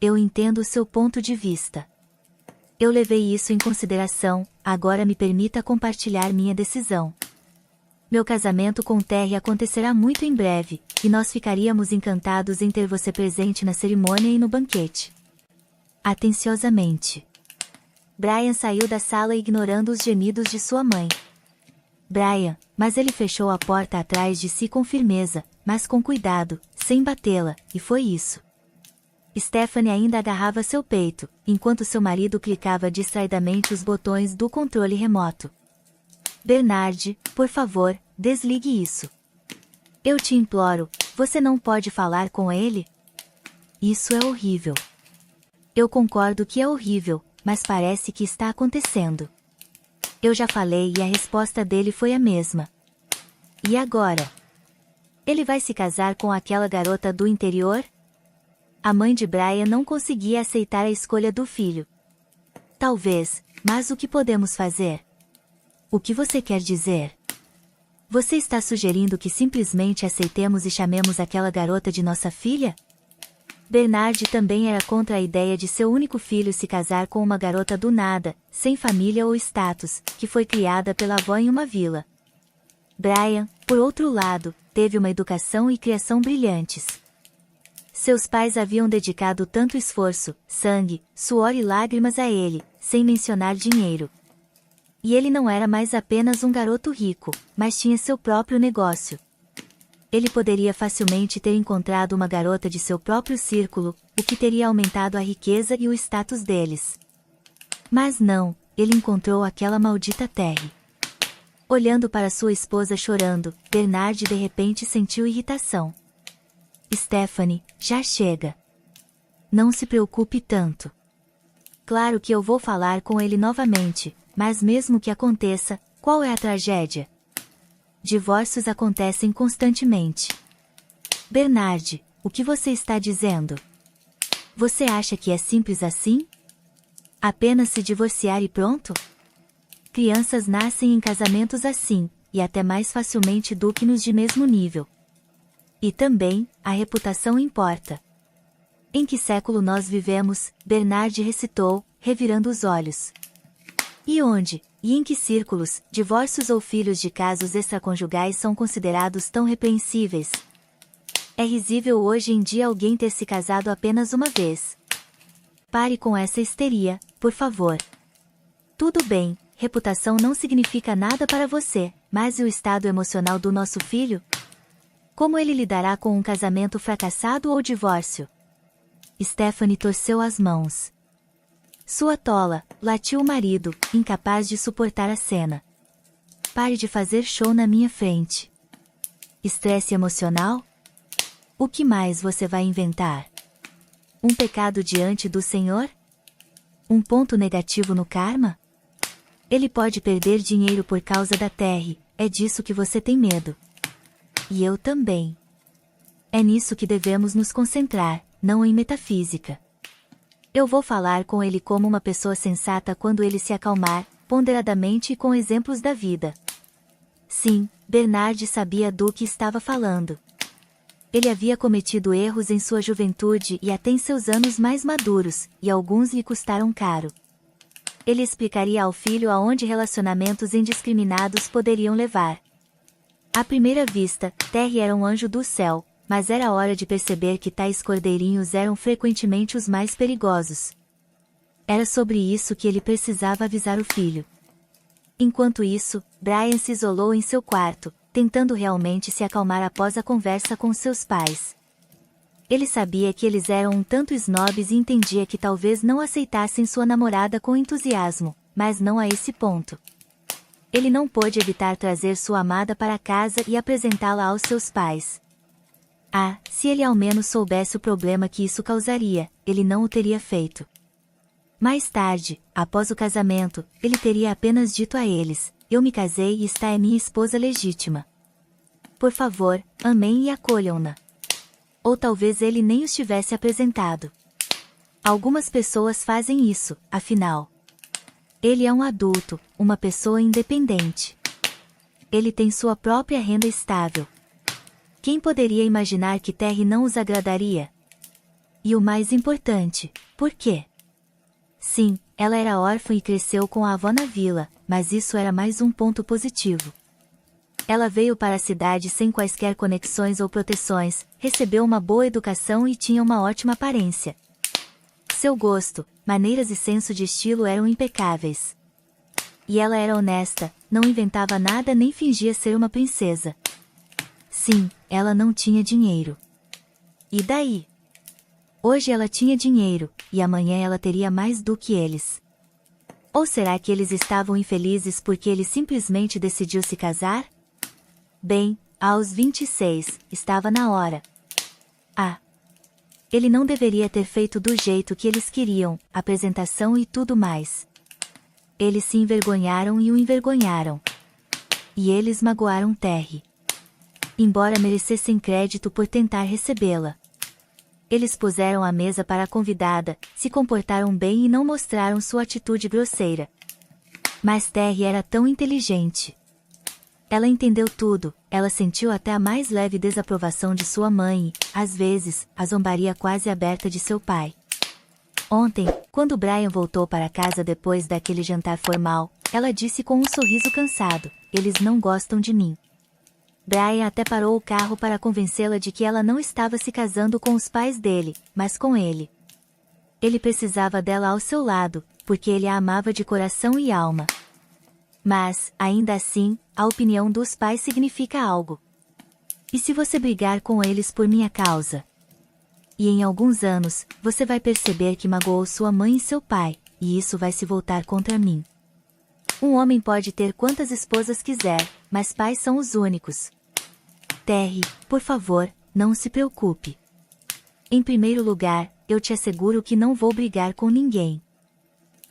Eu entendo o seu ponto de vista. Eu levei isso em consideração, agora me permita compartilhar minha decisão. Meu casamento com Terry acontecerá muito em breve, e nós ficaríamos encantados em ter você presente na cerimônia e no banquete. Atenciosamente. Brian saiu da sala ignorando os gemidos de sua mãe. Brian, mas ele fechou a porta atrás de si com firmeza, mas com cuidado, sem batê-la, e foi isso. Stephanie ainda agarrava seu peito, enquanto seu marido clicava distraidamente os botões do controle remoto. Bernard, por favor, desligue isso. Eu te imploro, você não pode falar com ele? Isso é horrível. Eu concordo que é horrível, mas parece que está acontecendo. Eu já falei e a resposta dele foi a mesma. E agora? Ele vai se casar com aquela garota do interior? A mãe de Brian não conseguia aceitar a escolha do filho. Talvez, mas o que podemos fazer? O que você quer dizer? Você está sugerindo que simplesmente aceitemos e chamemos aquela garota de nossa filha? Bernard também era contra a ideia de seu único filho se casar com uma garota do nada, sem família ou status, que foi criada pela avó em uma vila. Brian, por outro lado, teve uma educação e criação brilhantes. Seus pais haviam dedicado tanto esforço, sangue, suor e lágrimas a ele, sem mencionar dinheiro. E ele não era mais apenas um garoto rico, mas tinha seu próprio negócio. Ele poderia facilmente ter encontrado uma garota de seu próprio círculo, o que teria aumentado a riqueza e o status deles. Mas não, ele encontrou aquela maldita Terry. Olhando para sua esposa chorando, Bernard de repente sentiu irritação. Stephanie, já chega. Não se preocupe tanto. Claro que eu vou falar com ele novamente, mas mesmo que aconteça, qual é a tragédia? Divórcios acontecem constantemente. Bernard, o que você está dizendo? Você acha que é simples assim? Apenas se divorciar e pronto? Crianças nascem em casamentos assim, e até mais facilmente do que nos de mesmo nível. E também, a reputação importa. Em que século nós vivemos? Bernard recitou, revirando os olhos. E onde, e em que círculos, divórcios ou filhos de casos extraconjugais são considerados tão repreensíveis? É risível hoje em dia alguém ter se casado apenas uma vez. Pare com essa histeria, por favor. Tudo bem, reputação não significa nada para você, mas e o estado emocional do nosso filho? Como ele lidará com um casamento fracassado ou divórcio? Stephanie torceu as mãos. Sua tola, latiu o marido, incapaz de suportar a cena. Pare de fazer show na minha frente. Estresse emocional? O que mais você vai inventar? Um pecado diante do Senhor? Um ponto negativo no karma? Ele pode perder dinheiro por causa da Terry, é disso que você tem medo. E eu também. É nisso que devemos nos concentrar, não em metafísica. Eu vou falar com ele como uma pessoa sensata quando ele se acalmar, ponderadamente e com exemplos da vida. Sim, Bernard sabia do que estava falando. Ele havia cometido erros em sua juventude e até em seus anos mais maduros, e alguns lhe custaram caro. Ele explicaria ao filho aonde relacionamentos indiscriminados poderiam levar. À primeira vista, Terry era um anjo do céu, mas era hora de perceber que tais cordeirinhos eram frequentemente os mais perigosos. Era sobre isso que ele precisava avisar o filho. Enquanto isso, Brian se isolou em seu quarto, tentando realmente se acalmar após a conversa com seus pais. Ele sabia que eles eram um tanto snobs e entendia que talvez não aceitassem sua namorada com entusiasmo, mas não a esse ponto. Ele não pôde evitar trazer sua amada para casa e apresentá-la aos seus pais. Ah, se ele ao menos soubesse o problema que isso causaria, ele não o teria feito. Mais tarde, após o casamento, ele teria apenas dito a eles: eu me casei e esta é minha esposa legítima. Por favor, amem e acolham-na. Ou talvez ele nem os tivesse apresentado. Algumas pessoas fazem isso, afinal. Ele é um adulto, uma pessoa independente. Ele tem sua própria renda estável. Quem poderia imaginar que Terry não os agradaria? E o mais importante, por quê? Sim, ela era órfã e cresceu com a avó na vila, mas isso era mais um ponto positivo. Ela veio para a cidade sem quaisquer conexões ou proteções, recebeu uma boa educação e tinha uma ótima aparência. Seu gosto, maneiras e senso de estilo eram impecáveis. E ela era honesta, não inventava nada nem fingia ser uma princesa. Sim, ela não tinha dinheiro. E daí? Hoje ela tinha dinheiro, e amanhã ela teria mais do que eles. Ou será que eles estavam infelizes porque ele simplesmente decidiu se casar? Bem, aos 26, estava na hora. Ele não deveria ter feito do jeito que eles queriam, apresentação e tudo mais. Eles se envergonharam e o envergonharam. E eles magoaram Terry. Embora merecessem crédito por tentar recebê-la. Eles puseram a mesa para a convidada, se comportaram bem e não mostraram sua atitude grosseira. Mas Terry era tão inteligente. Ela entendeu tudo, ela sentiu até a mais leve desaprovação de sua mãe e, às vezes, a zombaria quase aberta de seu pai. Ontem, quando Brian voltou para casa depois daquele jantar formal, ela disse com um sorriso cansado, eles não gostam de mim. Brian até parou o carro para convencê-la de que ela não estava se casando com os pais dele, mas com ele. Ele precisava dela ao seu lado, porque ele a amava de coração e alma. Mas, ainda assim, a opinião dos pais significa algo. E se você brigar com eles por minha causa? E em alguns anos, você vai perceber que magoou sua mãe e seu pai, e isso vai se voltar contra mim. Um homem pode ter quantas esposas quiser, mas pais são os únicos. Terry, por favor, não se preocupe. Em primeiro lugar, eu te asseguro que não vou brigar com ninguém.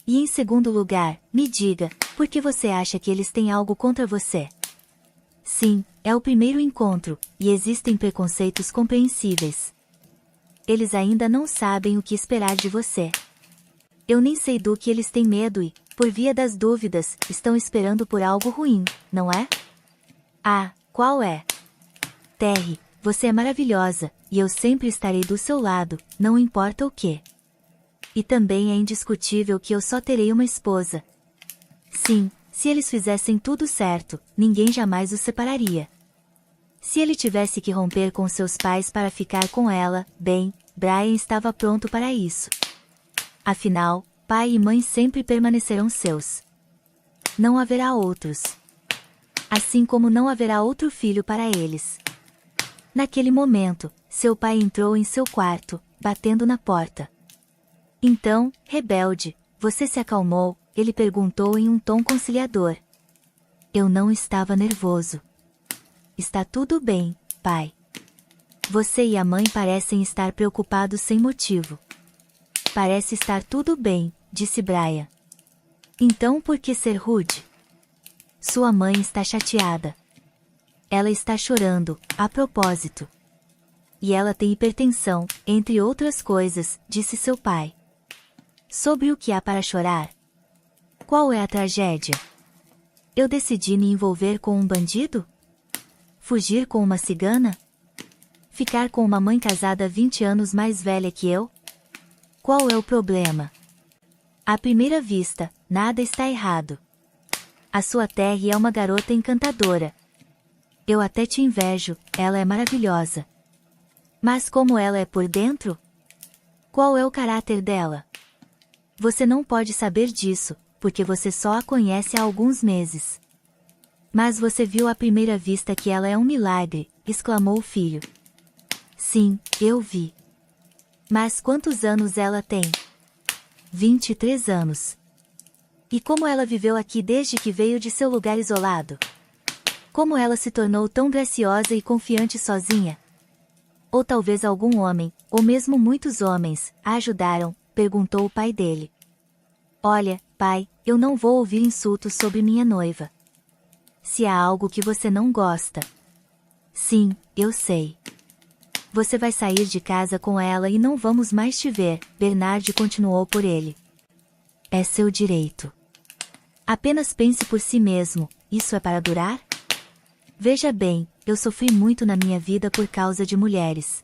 E em segundo lugar, me diga, por que você acha que eles têm algo contra você? Sim, é o primeiro encontro, e existem preconceitos compreensíveis. Eles ainda não sabem o que esperar de você. Eu nem sei do que eles têm medo e, por via das dúvidas, estão esperando por algo ruim, não é? Qual é? Terry, você é maravilhosa, e eu sempre estarei do seu lado, não importa o que. E também é indiscutível que eu só terei uma esposa. Sim, se eles fizessem tudo certo, ninguém jamais os separaria. Se ele tivesse que romper com seus pais para ficar com ela, bem, Brian estava pronto para isso. Afinal, pai e mãe sempre permanecerão seus. Não haverá outros. Assim como não haverá outro filho para eles. Naquele momento, seu pai entrou em seu quarto, batendo na porta. Então, rebelde, você se acalmou? Ele perguntou em um tom conciliador. Eu não estava nervoso. Está tudo bem, pai. Você e a mãe parecem estar preocupados sem motivo. Parece estar tudo bem, disse Brian. Então por que ser rude? Sua mãe está chateada. Ela está chorando, a propósito. E ela tem hipertensão, entre outras coisas, disse seu pai. Sobre o que há para chorar? Qual é a tragédia? Eu decidi me envolver com um bandido? Fugir com uma cigana? Ficar com uma mãe casada 20 anos mais velha que eu? Qual é o problema? À primeira vista, nada está errado. A sua Terry é uma garota encantadora. Eu até te invejo, ela é maravilhosa. Mas como ela é por dentro? Qual é o caráter dela? Você não pode saber disso, porque você só a conhece há alguns meses. Mas você viu à primeira vista que ela é um milagre, exclamou o filho. Sim, eu vi. Mas quantos anos ela tem? 23 anos. E como ela viveu aqui desde que veio de seu lugar isolado? Como ela se tornou tão graciosa e confiante sozinha? Ou talvez algum homem, ou mesmo muitos homens, a ajudaram, perguntou o pai dele. Olha, pai, eu não vou ouvir insultos sobre minha noiva. Se há algo que você não gosta. Sim, eu sei. Você vai sair de casa com ela e não vamos mais te ver, Bernard continuou por ele. É seu direito. Apenas pense por si mesmo, isso é para durar? Veja bem, eu sofri muito na minha vida por causa de mulheres.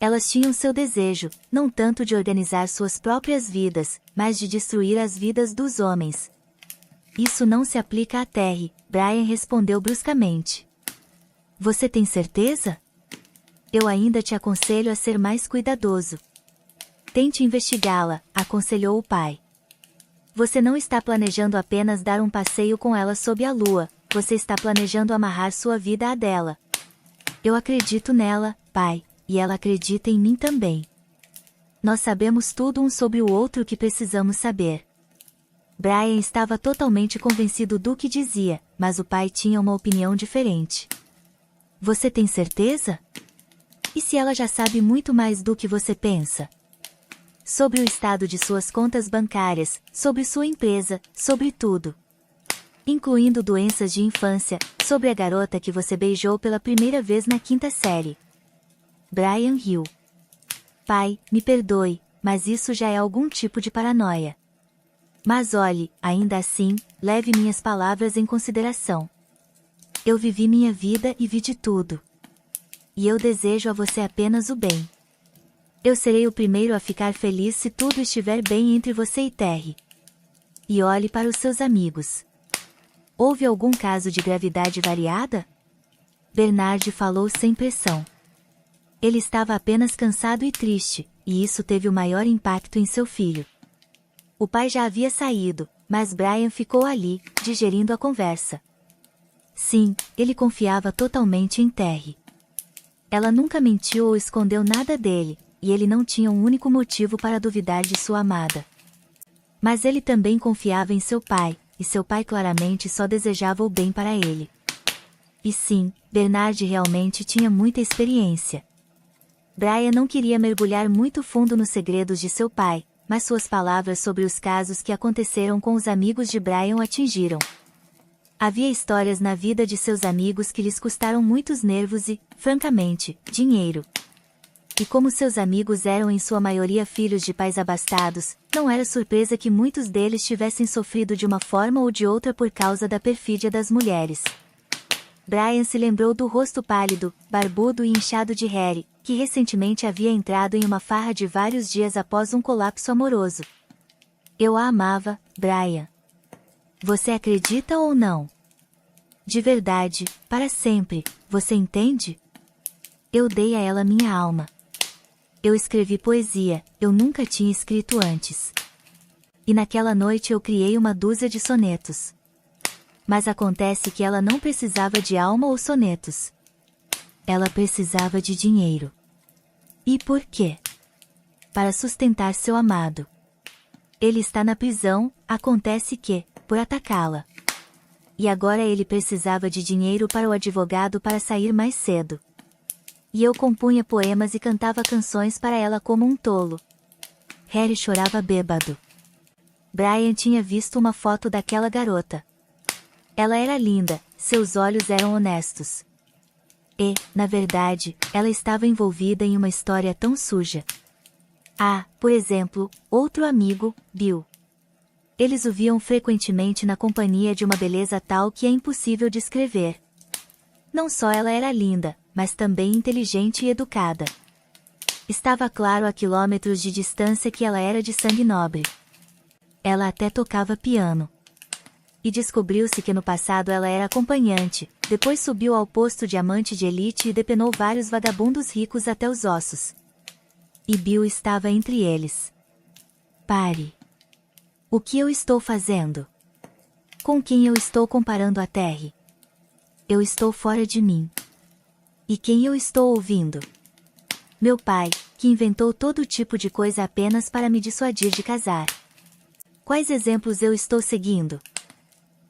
Elas tinham seu desejo, não tanto de organizar suas próprias vidas, mas de destruir as vidas dos homens. Isso não se aplica a Terry, Brian respondeu bruscamente. Você tem certeza? Eu ainda te aconselho a ser mais cuidadoso. Tente investigá-la, aconselhou o pai. Você não está planejando apenas dar um passeio com ela sob a lua, você está planejando amarrar sua vida à dela. Eu acredito nela, pai, e ela acredita em mim também. Nós sabemos tudo um sobre o outro que precisamos saber. Brian estava totalmente convencido do que dizia, mas o pai tinha uma opinião diferente. Você tem certeza? E se ela já sabe muito mais do que você pensa? Sobre o estado de suas contas bancárias, sobre sua empresa, sobre tudo. Incluindo doenças de infância, sobre a garota que você beijou pela primeira vez na 5ª série. Brian riu. Pai, me perdoe, mas isso já é algum tipo de paranoia. Mas olhe, ainda assim, leve minhas palavras em consideração. Eu vivi minha vida e vi de tudo. E eu desejo a você apenas o bem. Eu serei o primeiro a ficar feliz se tudo estiver bem entre você e Terry. E olhe para os seus amigos. Houve algum caso de gravidade variada? Bernard falou sem pressão. Ele estava apenas cansado e triste, e isso teve o maior impacto em seu filho. O pai já havia saído, mas Brian ficou ali, digerindo a conversa. Sim, ele confiava totalmente em Terry. Ela nunca mentiu ou escondeu nada dele, e ele não tinha um único motivo para duvidar de sua amada. Mas ele também confiava em seu pai, e seu pai claramente só desejava o bem para ele. E sim, Bernard realmente tinha muita experiência. Brian não queria mergulhar muito fundo nos segredos de seu pai, mas suas palavras sobre os casos que aconteceram com os amigos de Brian o atingiram. Havia histórias na vida de seus amigos que lhes custaram muitos nervos e, francamente, dinheiro. E como seus amigos eram em sua maioria filhos de pais abastados, não era surpresa que muitos deles tivessem sofrido de uma forma ou de outra por causa da perfídia das mulheres. Brian se lembrou do rosto pálido, barbudo e inchado de Harry, que recentemente havia entrado em uma farra de vários dias após um colapso amoroso. Eu a amava, Brian. Você acredita ou não? De verdade, para sempre, você entende? Eu dei a ela minha alma. Eu escrevi poesia, eu nunca tinha escrito antes. E naquela noite eu criei uma dúzia de sonetos. Mas acontece que ela não precisava de alma ou sonetos. Ela precisava de dinheiro. E por quê? Para sustentar seu amado. Ele está na prisão, acontece que, por atacá-la. E agora ele precisava de dinheiro para o advogado para sair mais cedo. E eu compunha poemas e cantava canções para ela como um tolo. Harry chorava bêbado. Brian tinha visto uma foto daquela garota. Ela era linda, seus olhos eram honestos. E, na verdade, ela estava envolvida em uma história tão suja. Ah, por exemplo, outro amigo, Bill. Eles o viam frequentemente na companhia de uma beleza tal que é impossível descrever. Não só ela era linda, mas também inteligente e educada. Estava claro a quilômetros de distância que ela era de sangue nobre. Ela até tocava piano. E descobriu-se que no passado ela era acompanhante, depois subiu ao posto de amante de elite e depenou vários vagabundos ricos até os ossos. E Bill estava entre eles. Pare. O que eu estou fazendo? Com quem eu estou comparando a Terry? Eu estou fora de mim. E quem eu estou ouvindo? Meu pai, que inventou todo tipo de coisa apenas para me dissuadir de casar. Quais exemplos eu estou seguindo?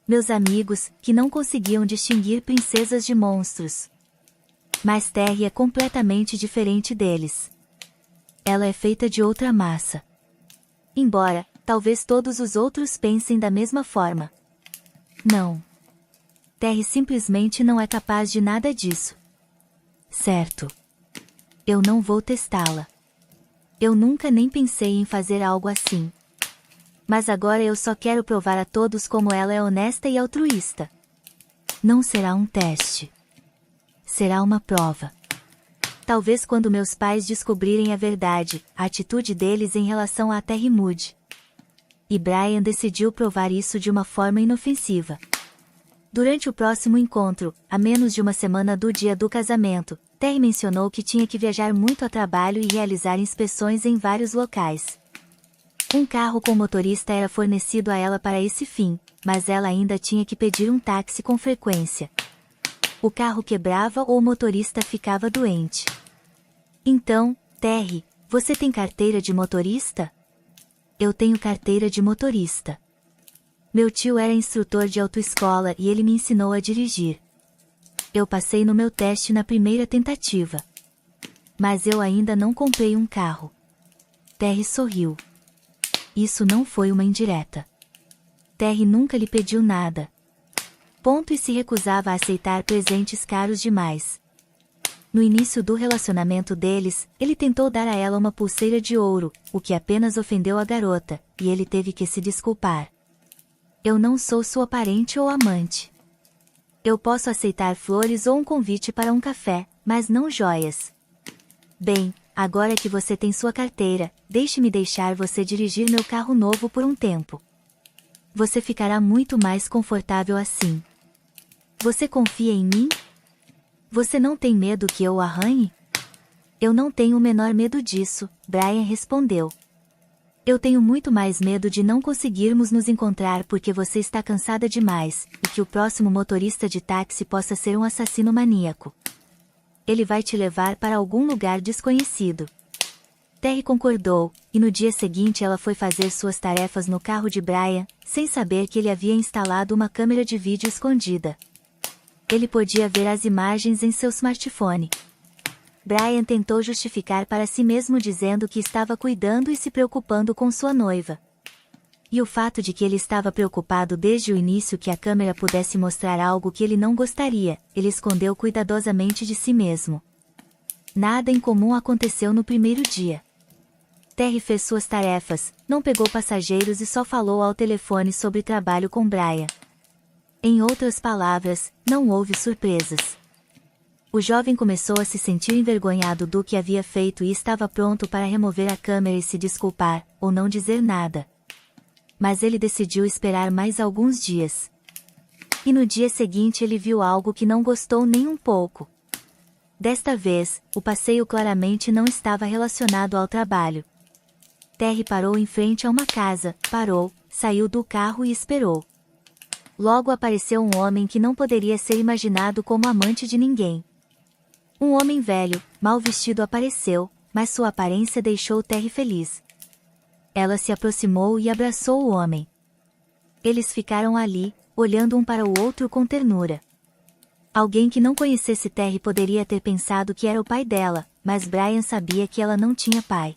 Meus amigos, que não conseguiam distinguir princesas de monstros. Mas Terry é completamente diferente deles. Ela é feita de outra massa. Embora, talvez todos os outros pensem da mesma forma. Não. Terry simplesmente não é capaz de nada disso. Certo. Eu não vou testá-la. Eu nunca nem pensei em fazer algo assim. Mas agora eu só quero provar a todos como ela é honesta e altruísta. Não será um teste. Será uma prova. Talvez quando meus pais descobrirem a verdade, a atitude deles em relação a Terry mude. E Brian decidiu provar isso de uma forma inofensiva. Durante o próximo encontro, a menos de uma semana do dia do casamento, Terry mencionou que tinha que viajar muito a trabalho e realizar inspeções em vários locais. Um carro com motorista era fornecido a ela para esse fim, mas ela ainda tinha que pedir um táxi com frequência. O carro quebrava ou o motorista ficava doente. Então, Terry, você tem carteira de motorista? Eu tenho carteira de motorista. Meu tio era instrutor de autoescola e ele me ensinou a dirigir. Eu passei no meu teste na primeira tentativa. Mas eu ainda não comprei um carro. Terry sorriu. Isso não foi uma indireta. Terry nunca lhe pediu nada. Ponto, e se recusava a aceitar presentes caros demais. No início do relacionamento deles, ele tentou dar a ela uma pulseira de ouro, o que apenas ofendeu a garota, e ele teve que se desculpar. Eu não sou sua parente ou amante. Eu posso aceitar flores ou um convite para um café, mas não joias. Bem, agora que você tem sua carteira, deixe-me deixar você dirigir meu carro novo por um tempo. Você ficará muito mais confortável assim. Você confia em mim? Você não tem medo que eu o arranhe? Eu não tenho o menor medo disso, Brian respondeu. Eu tenho muito mais medo de não conseguirmos nos encontrar porque você está cansada demais, e que o próximo motorista de táxi possa ser um assassino maníaco. Ele vai te levar para algum lugar desconhecido. Terry concordou, e no dia seguinte ela foi fazer suas tarefas no carro de Brian, sem saber que ele havia instalado uma câmera de vídeo escondida. Ele podia ver as imagens em seu smartphone. Brian tentou justificar para si mesmo dizendo que estava cuidando e se preocupando com sua noiva. E o fato de que ele estava preocupado desde o início que a câmera pudesse mostrar algo que ele não gostaria, ele escondeu cuidadosamente de si mesmo. Nada incomum aconteceu no primeiro dia. Terry fez suas tarefas, não pegou passageiros e só falou ao telefone sobre trabalho com Brian. Em outras palavras, não houve surpresas. O jovem começou a se sentir envergonhado do que havia feito e estava pronto para remover a câmera e se desculpar, ou não dizer nada. Mas ele decidiu esperar mais alguns dias. E no dia seguinte ele viu algo que não gostou nem um pouco. Desta vez, o passeio claramente não estava relacionado ao trabalho. Terry parou em frente a uma casa, parou, saiu do carro e esperou. Logo apareceu um homem que não poderia ser imaginado como amante de ninguém. Um homem velho, mal vestido apareceu, mas sua aparência deixou Terry feliz. Ela se aproximou e abraçou o homem. Eles ficaram ali, olhando um para o outro com ternura. Alguém que não conhecesse Terry poderia ter pensado que era o pai dela, mas Brian sabia que ela não tinha pai.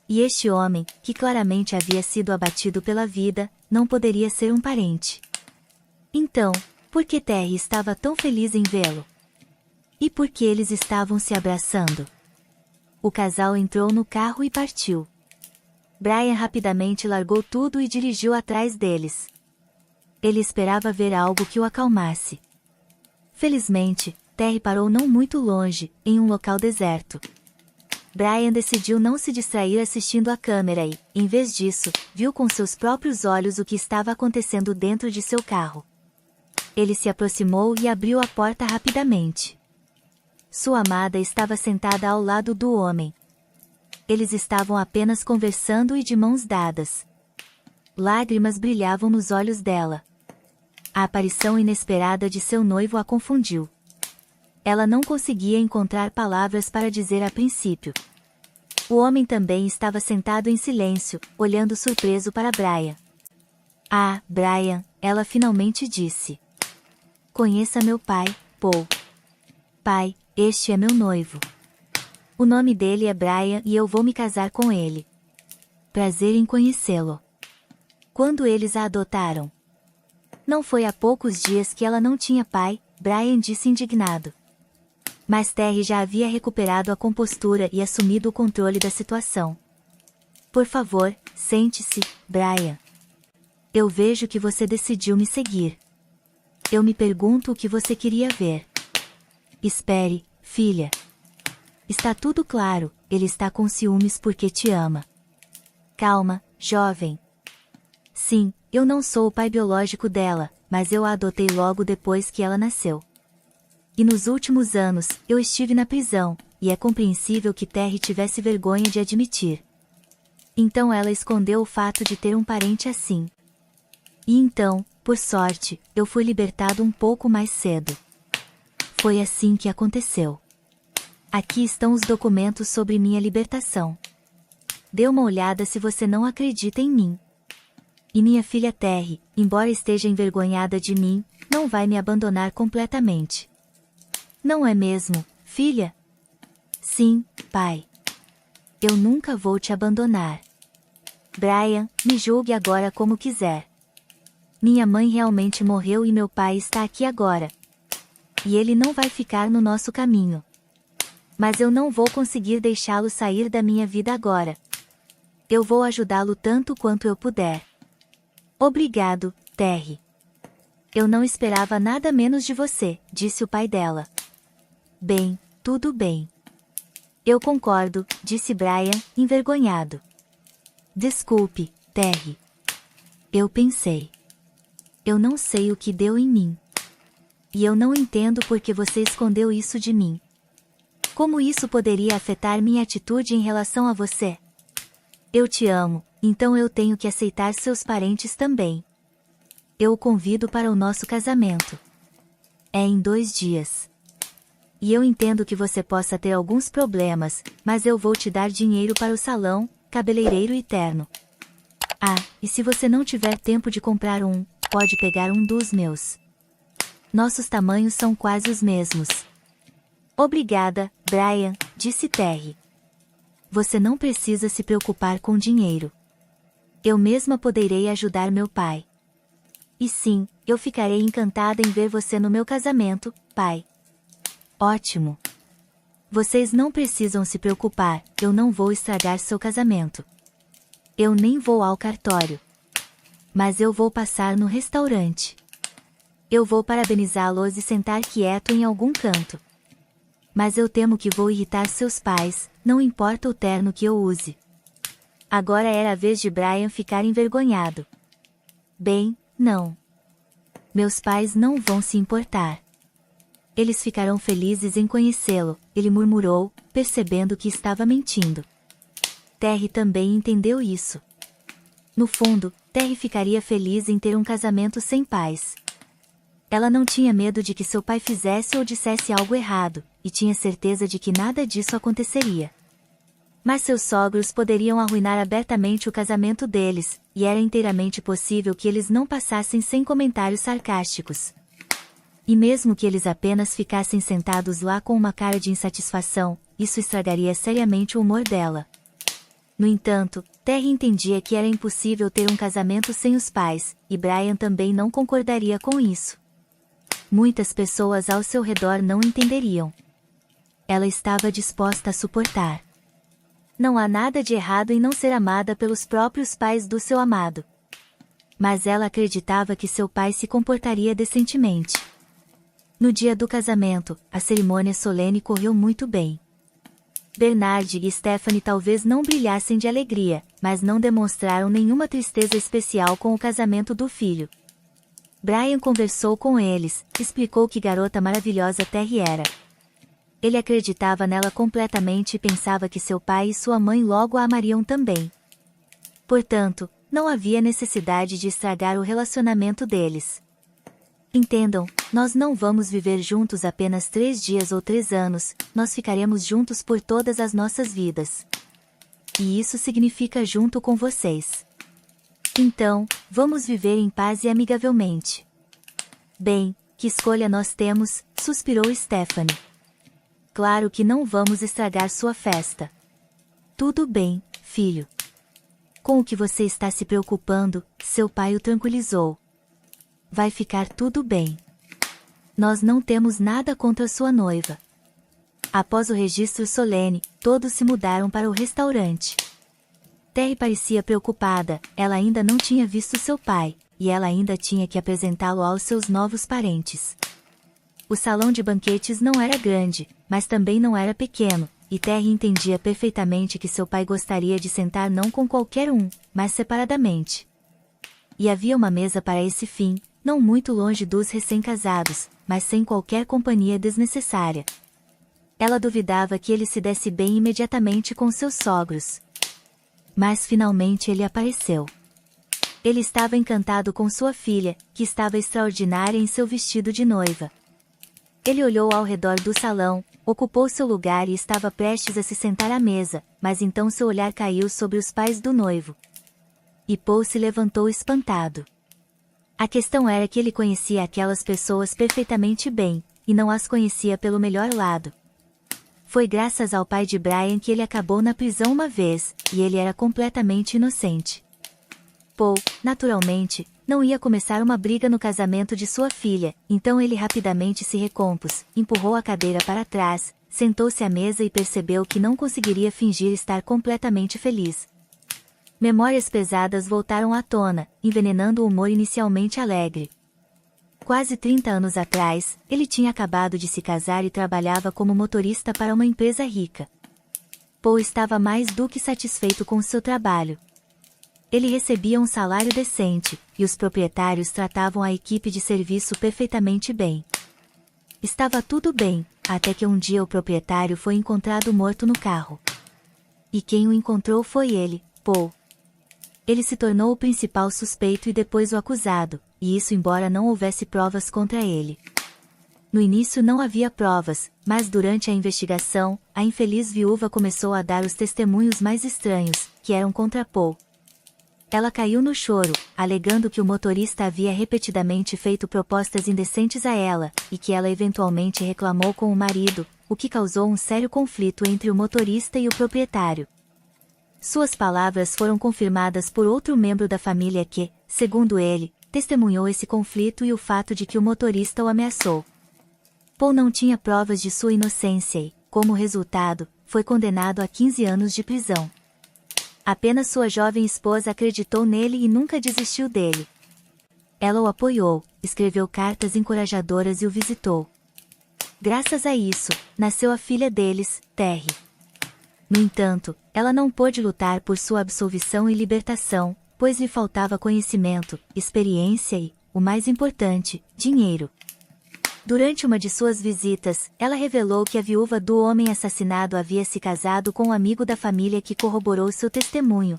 E este homem, que claramente havia sido abatido pela vida, não poderia ser um parente. Então, por que Terry estava tão feliz em vê-lo? E por que eles estavam se abraçando? O casal entrou no carro e partiu. Brian rapidamente largou tudo e dirigiu atrás deles. Ele esperava ver algo que o acalmasse. Felizmente, Terry parou não muito longe, em um local deserto. Brian decidiu não se distrair assistindo à câmera e, em vez disso, viu com seus próprios olhos o que estava acontecendo dentro de seu carro. Ele se aproximou e abriu a porta rapidamente. Sua amada estava sentada ao lado do homem. Eles estavam apenas conversando e de mãos dadas. Lágrimas brilhavam nos olhos dela. A aparição inesperada de seu noivo a confundiu. Ela não conseguia encontrar palavras para dizer a princípio. O homem também estava sentado em silêncio, olhando surpreso para Brian. Ah, Brian, ela finalmente disse. Conheça meu pai, Paul. Pai, este é meu noivo. O nome dele é Brian e eu vou me casar com ele. Prazer em conhecê-lo. Quando eles a adotaram? Não foi há poucos dias que ela não tinha pai, Brian disse indignado. Mas Terry já havia recuperado a compostura e assumido o controle da situação. Por favor, sente-se, Brian. Eu vejo que você decidiu me seguir. Eu me pergunto o que você queria ver. Espere, filha. Está tudo claro, ele está com ciúmes porque te ama. Calma, jovem. Sim, eu não sou o pai biológico dela, mas eu a adotei logo depois que ela nasceu. E nos últimos anos, eu estive na prisão, e é compreensível que Terry tivesse vergonha de admitir. Então ela escondeu o fato de ter um parente assim. E então, por sorte, eu fui libertado um pouco mais cedo. Foi assim que aconteceu. Aqui estão os documentos sobre minha libertação. Dê uma olhada se você não acredita em mim. E minha filha Terry, embora esteja envergonhada de mim, não vai me abandonar completamente. Não é mesmo, filha? Sim, pai. Eu nunca vou te abandonar. Brian, me julgue agora como quiser. Minha mãe realmente morreu e meu pai está aqui agora. E ele não vai ficar no nosso caminho. Mas eu não vou conseguir deixá-lo sair da minha vida agora. Eu vou ajudá-lo tanto quanto eu puder. Obrigado, Terry. Eu não esperava nada menos de você, disse o pai dela. Bem, tudo bem. Eu concordo, disse Brian, envergonhado. Desculpe, Terry. Eu pensei. Eu não sei o que deu em mim. E eu não entendo por que você escondeu isso de mim. Como isso poderia afetar minha atitude em relação a você? Eu te amo, então eu tenho que aceitar seus parentes também. Eu o convido para o nosso casamento. É em 2 dias. E eu entendo que você possa ter alguns problemas, mas eu vou te dar dinheiro para o salão, cabeleireiro e terno. Ah, e se você não tiver tempo de comprar um, pode pegar um dos meus. Nossos tamanhos são quase os mesmos. Obrigada, Brian, disse Terry. Você não precisa se preocupar com dinheiro. Eu mesma poderei ajudar meu pai. E sim, eu ficarei encantada em ver você no meu casamento, pai. Ótimo. Vocês não precisam se preocupar, eu não vou estragar seu casamento. Eu nem vou ao cartório. Mas eu vou passar no restaurante. Eu vou parabenizá-los e sentar quieto em algum canto. Mas eu temo que vou irritar seus pais, não importa o terno que eu use. Agora era a vez de Brian ficar envergonhado. Bem, não. Meus pais não vão se importar. Eles ficarão felizes em conhecê-lo, ele murmurou, percebendo que estava mentindo. Terry também entendeu isso. No fundo, Terry ficaria feliz em ter um casamento sem pais. Ela não tinha medo de que seu pai fizesse ou dissesse algo errado, e tinha certeza de que nada disso aconteceria. Mas seus sogros poderiam arruinar abertamente o casamento deles, e era inteiramente possível que eles não passassem sem comentários sarcásticos. E mesmo que eles apenas ficassem sentados lá com uma cara de insatisfação, isso estragaria seriamente o humor dela. No entanto, Terry entendia que era impossível ter um casamento sem os pais, e Brian também não concordaria com isso. Muitas pessoas ao seu redor não entenderiam. Ela estava disposta a suportar. Não há nada de errado em não ser amada pelos próprios pais do seu amado. Mas ela acreditava que seu pai se comportaria decentemente. No dia do casamento, a cerimônia solene correu muito bem. Bernard e Stephanie talvez não brilhassem de alegria, mas não demonstraram nenhuma tristeza especial com o casamento do filho. Brian conversou com eles, explicou que garota maravilhosa Terry era. Ele acreditava nela completamente e pensava que seu pai e sua mãe logo a amariam também. Portanto, não havia necessidade de estragar o relacionamento deles. Entendam, nós não vamos viver juntos apenas 3 dias ou 3 anos, nós ficaremos juntos por todas as nossas vidas. E isso significa junto com vocês. Então, vamos viver em paz e amigavelmente. Bem, que escolha nós temos, suspirou Stephanie. Claro que não vamos estragar sua festa. Tudo bem, filho. Com o que você está se preocupando, seu pai o tranquilizou. Vai ficar tudo bem. Nós não temos nada contra sua noiva. Após o registro solene, todos se mudaram para o restaurante. Terry parecia preocupada, ela ainda não tinha visto seu pai, e ela ainda tinha que apresentá-lo aos seus novos parentes. O salão de banquetes não era grande, mas também não era pequeno, e Terry entendia perfeitamente que seu pai gostaria de sentar não com qualquer um, mas separadamente. E havia uma mesa para esse fim, não muito longe dos recém-casados, mas sem qualquer companhia desnecessária. Ela duvidava que ele se desse bem imediatamente com seus sogros. Mas finalmente ele apareceu. Ele estava encantado com sua filha, que estava extraordinária em seu vestido de noiva. Ele olhou ao redor do salão, ocupou seu lugar e estava prestes a se sentar à mesa, mas então seu olhar caiu sobre os pais do noivo. E Paul se levantou espantado. A questão era que ele conhecia aquelas pessoas perfeitamente bem, e não as conhecia pelo melhor lado. Foi graças ao pai de Brian que ele acabou na prisão uma vez, e ele era completamente inocente. Paul, naturalmente, não ia começar uma briga no casamento de sua filha, então ele rapidamente se recompôs, empurrou a cadeira para trás, sentou-se à mesa e percebeu que não conseguiria fingir estar completamente feliz. Memórias pesadas voltaram à tona, envenenando o humor inicialmente alegre. Quase 30 anos atrás, ele tinha acabado de se casar e trabalhava como motorista para uma empresa rica. Paul estava mais do que satisfeito com seu trabalho. Ele recebia um salário decente, e os proprietários tratavam a equipe de serviço perfeitamente bem. Estava tudo bem, até que um dia o proprietário foi encontrado morto no carro. E quem o encontrou foi ele, Paul. Ele se tornou o principal suspeito e depois o acusado, e isso embora não houvesse provas contra ele. No início não havia provas, mas durante a investigação, a infeliz viúva começou a dar os testemunhos mais estranhos, que eram contra Paul. Ela caiu no choro, alegando que o motorista havia repetidamente feito propostas indecentes a ela, e que ela eventualmente reclamou com o marido, o que causou um sério conflito entre o motorista e o proprietário. Suas palavras foram confirmadas por outro membro da família que, segundo ele, testemunhou esse conflito e o fato de que o motorista o ameaçou. Paul não tinha provas de sua inocência e, como resultado, foi condenado a 15 anos de prisão. Apenas sua jovem esposa acreditou nele e nunca desistiu dele. Ela o apoiou, escreveu cartas encorajadoras e o visitou. Graças a isso, nasceu a filha deles, Terry. No entanto, ela não pôde lutar por sua absolvição e libertação, pois lhe faltava conhecimento, experiência e, o mais importante, dinheiro. Durante uma de suas visitas, ela revelou que a viúva do homem assassinado havia se casado com um amigo da família que corroborou seu testemunho.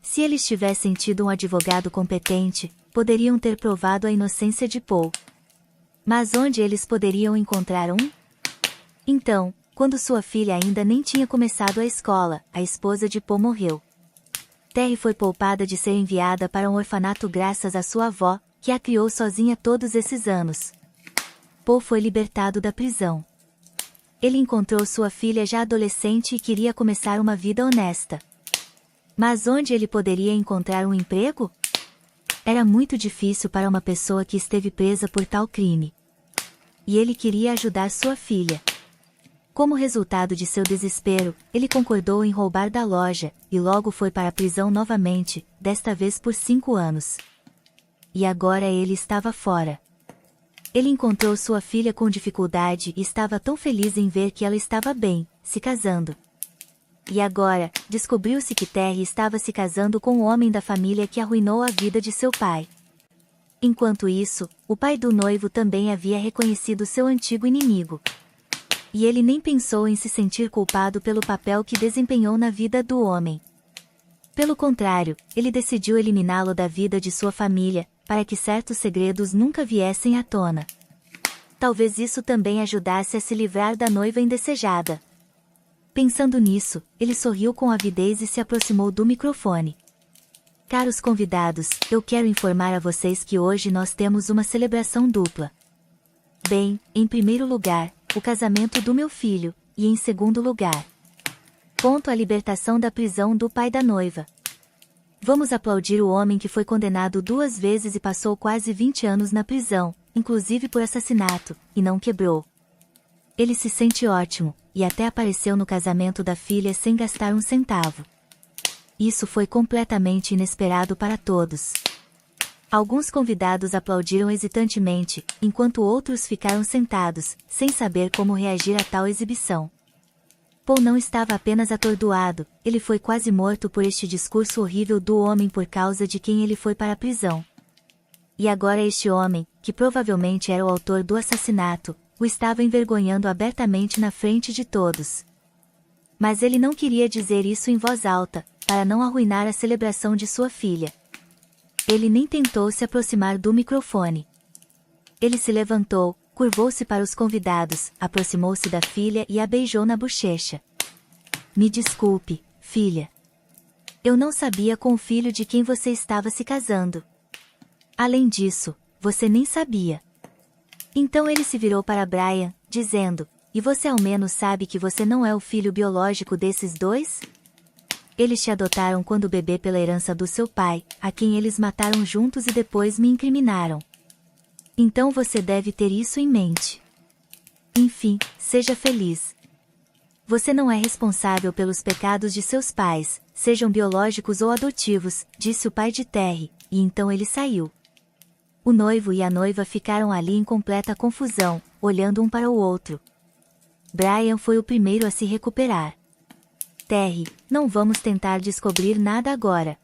Se eles tivessem tido um advogado competente, poderiam ter provado a inocência de Paul. Mas onde eles poderiam encontrar um? Então, quando sua filha ainda nem tinha começado a escola, a esposa de Paul morreu. Terry foi poupada de ser enviada para um orfanato graças à sua avó, que a criou sozinha todos esses anos. Paul foi libertado da prisão. Ele encontrou sua filha já adolescente e queria começar uma vida honesta. Mas onde ele poderia encontrar um emprego? Era muito difícil para uma pessoa que esteve presa por tal crime. E ele queria ajudar sua filha. Como resultado de seu desespero, ele concordou em roubar da loja, e logo foi para a prisão novamente, desta vez por 5 anos. E agora ele estava fora. Ele encontrou sua filha com dificuldade e estava tão feliz em ver que ela estava bem, se casando. E agora, descobriu-se que Terry estava se casando com o homem da família que arruinou a vida de seu pai. Enquanto isso, o pai do noivo também havia reconhecido seu antigo inimigo. E ele nem pensou em se sentir culpado pelo papel que desempenhou na vida do homem. Pelo contrário, ele decidiu eliminá-lo da vida de sua família, para que certos segredos nunca viessem à tona. Talvez isso também ajudasse a se livrar da noiva indesejada. Pensando nisso, ele sorriu com avidez e se aproximou do microfone. Caros convidados, eu quero informar a vocês que hoje nós temos uma celebração dupla. Bem, em primeiro lugar, o casamento do meu filho, e em segundo lugar, a libertação da prisão do pai da noiva. Vamos aplaudir o homem que foi condenado 2 vezes e passou quase 20 anos na prisão, inclusive por assassinato, e não quebrou. Ele se sente ótimo, e até apareceu no casamento da filha sem gastar um centavo. Isso foi completamente inesperado para todos. Alguns convidados aplaudiram hesitantemente, enquanto outros ficaram sentados, sem saber como reagir a tal exibição. Paul não estava apenas atordoado, ele foi quase morto por este discurso horrível do homem por causa de quem ele foi para a prisão. E agora este homem, que provavelmente era o autor do assassinato, o estava envergonhando abertamente na frente de todos. Mas ele não queria dizer isso em voz alta, para não arruinar a celebração de sua filha. Ele nem tentou se aproximar do microfone. Ele se levantou, curvou-se para os convidados, aproximou-se da filha e a beijou na bochecha. Me desculpe, filha. Eu não sabia com o filho de quem você estava se casando. Além disso, você nem sabia. Então ele se virou para Brian, dizendo, e você ao menos sabe que você não é o filho biológico desses dois? Eles te adotaram quando bebê pela herança do seu pai, a quem eles mataram juntos e depois me incriminaram. Então você deve ter isso em mente. Enfim, seja feliz. Você não é responsável pelos pecados de seus pais, sejam biológicos ou adotivos, disse o pai de Terry, e então ele saiu. O noivo e a noiva ficaram ali em completa confusão, olhando um para o outro. Brian foi o primeiro a se recuperar. Terry, não vamos tentar descobrir nada agora.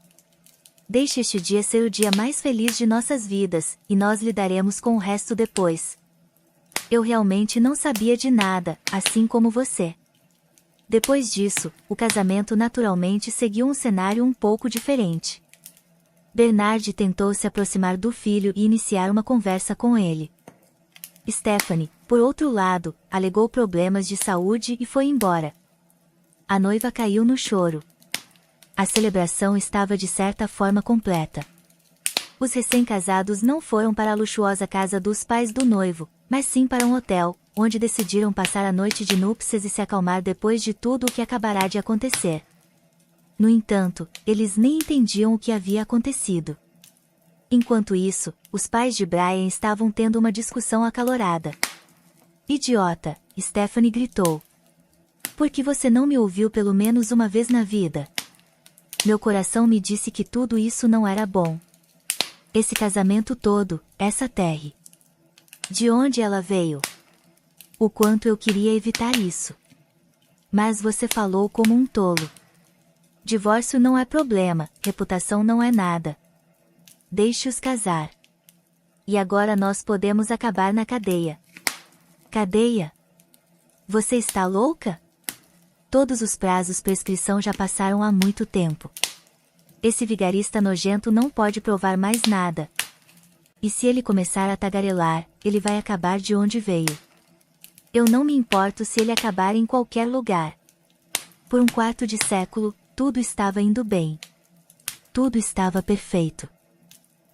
Deixe este dia ser o dia mais feliz de nossas vidas, e nós lidaremos com o resto depois. Eu realmente não sabia de nada, assim como você. Depois disso, o casamento naturalmente seguiu um cenário um pouco diferente. Bernard tentou se aproximar do filho e iniciar uma conversa com ele. Stephanie, por outro lado, alegou problemas de saúde e foi embora. A noiva caiu no choro. A celebração estava de certa forma completa. Os recém-casados não foram para a luxuosa casa dos pais do noivo, mas sim para um hotel, onde decidiram passar a noite de núpcias e se acalmar depois de tudo o que acabará de acontecer. No entanto, eles nem entendiam o que havia acontecido. Enquanto isso, os pais de Brian estavam tendo uma discussão acalorada. Idiota, Stephanie gritou. Por que você não me ouviu pelo menos uma vez na vida? Meu coração me disse que tudo isso não era bom. Esse casamento todo, essa Terry. De onde ela veio? O quanto eu queria evitar isso. Mas você falou como um tolo. Divórcio não é problema, reputação não é nada. Deixe-os casar. E agora nós podemos acabar na cadeia. Cadeia? Você está louca? Todos os prazos prescrição já passaram há muito tempo. Esse vigarista nojento não pode provar mais nada. E se ele começar a tagarelar, ele vai acabar de onde veio. Eu não me importo se ele acabar em qualquer lugar. Por um quarto de século, tudo estava indo bem. Tudo estava perfeito.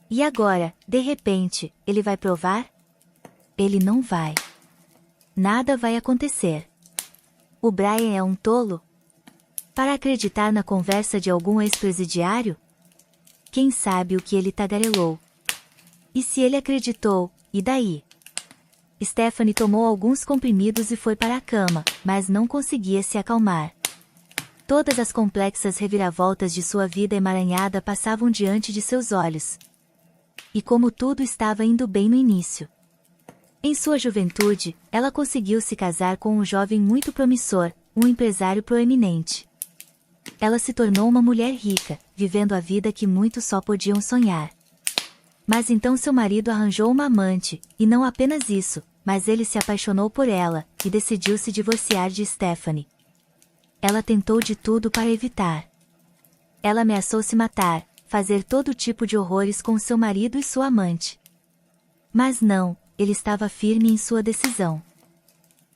E agora, de repente, ele vai provar? Ele não vai. Nada vai acontecer. O Brian é um tolo? Para acreditar na conversa de algum ex-presidiário? Quem sabe o que ele tagarelou? E se ele acreditou, e daí? Stephanie tomou alguns comprimidos e foi para a cama, mas não conseguia se acalmar. Todas as complexas reviravoltas de sua vida emaranhada passavam diante de seus olhos. E como tudo estava indo bem no início. Em sua juventude, ela conseguiu se casar com um jovem muito promissor, um empresário proeminente. Ela se tornou uma mulher rica, vivendo a vida que muitos só podiam sonhar. Mas então seu marido arranjou uma amante, e não apenas isso, mas ele se apaixonou por ela, e decidiu se divorciar de Stephanie. Ela tentou de tudo para evitar. Ela ameaçou se matar, fazer todo tipo de horrores com seu marido e sua amante. Mas não, ele estava firme em sua decisão.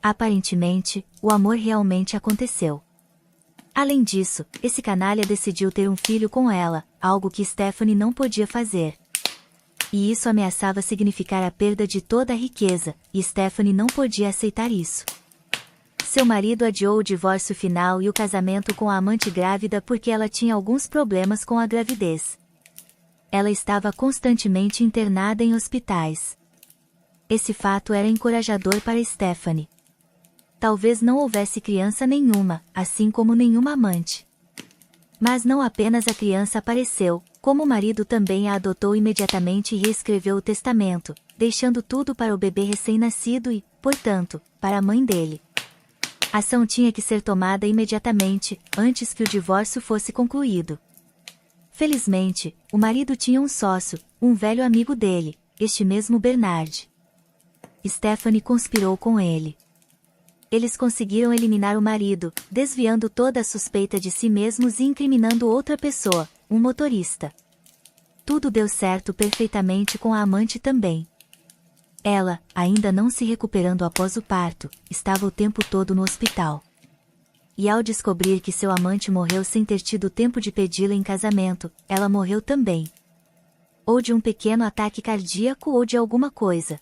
Aparentemente, o amor realmente aconteceu. Além disso, esse canalha decidiu ter um filho com ela, algo que Stephanie não podia fazer. E isso ameaçava significar a perda de toda a riqueza, e Stephanie não podia aceitar isso. Seu marido adiou o divórcio final e o casamento com a amante grávida porque ela tinha alguns problemas com a gravidez. Ela estava constantemente internada em hospitais. Esse fato era encorajador para Stephanie. Talvez não houvesse criança nenhuma, assim como nenhuma amante. Mas não apenas a criança apareceu, como o marido também a adotou imediatamente e reescreveu o testamento, deixando tudo para o bebê recém-nascido e, portanto, para a mãe dele. A ação tinha que ser tomada imediatamente, antes que o divórcio fosse concluído. Felizmente, o marido tinha um sócio, um velho amigo dele, este mesmo Bernard. Stephanie conspirou com ele. Eles conseguiram eliminar o marido, desviando toda a suspeita de si mesmos e incriminando outra pessoa, um motorista. Tudo deu certo perfeitamente com a amante também. Ela, ainda não se recuperando após o parto, estava o tempo todo no hospital. E ao descobrir que seu amante morreu sem ter tido tempo de pedi-la em casamento, ela morreu também. Ou de um pequeno ataque cardíaco ou de alguma coisa.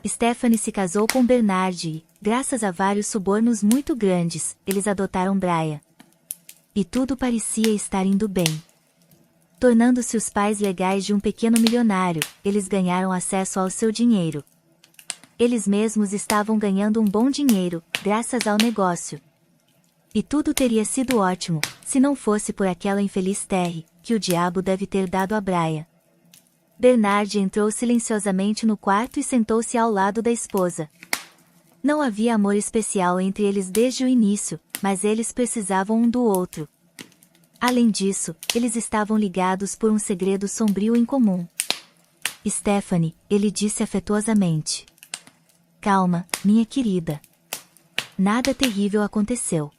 Stephanie se casou com Bernard e, graças a vários subornos muito grandes, eles adotaram Brian. E tudo parecia estar indo bem. Tornando-se os pais legais de um pequeno milionário, eles ganharam acesso ao seu dinheiro. Eles mesmos estavam ganhando um bom dinheiro, graças ao negócio. E tudo teria sido ótimo, se não fosse por aquela infeliz Terry, que o diabo deve ter dado a Brian. Bernard entrou silenciosamente no quarto e sentou-se ao lado da esposa. Não havia amor especial entre eles desde o início, mas eles precisavam um do outro. Além disso, eles estavam ligados por um segredo sombrio em comum. Stephanie, ele disse afetuosamente. Calma, minha querida. Nada terrível aconteceu.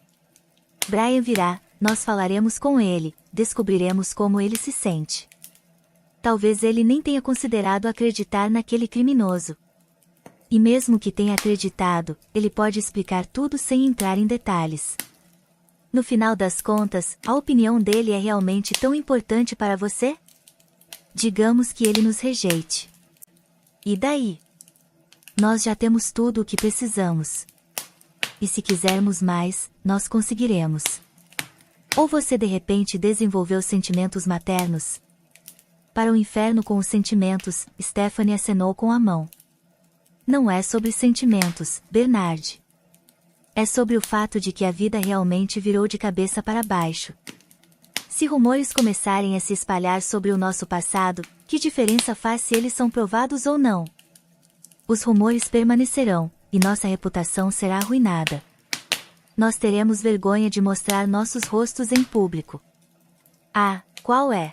Brian virá, nós falaremos com ele, descobriremos como ele se sente. Talvez ele nem tenha considerado acreditar naquele criminoso. E mesmo que tenha acreditado, ele pode explicar tudo sem entrar em detalhes. No final das contas, a opinião dele é realmente tão importante para você? Digamos que ele nos rejeite. E daí? Nós já temos tudo o que precisamos. E se quisermos mais, nós conseguiremos. Ou você de repente desenvolveu sentimentos maternos? Para o inferno com os sentimentos, Stephanie acenou com a mão. Não é sobre sentimentos, Bernard. É sobre o fato de que a vida realmente virou de cabeça para baixo. Se rumores começarem a se espalhar sobre o nosso passado, que diferença faz se eles são provados ou não? Os rumores permanecerão, e nossa reputação será arruinada. Nós teremos vergonha de mostrar nossos rostos em público. Ah, qual é?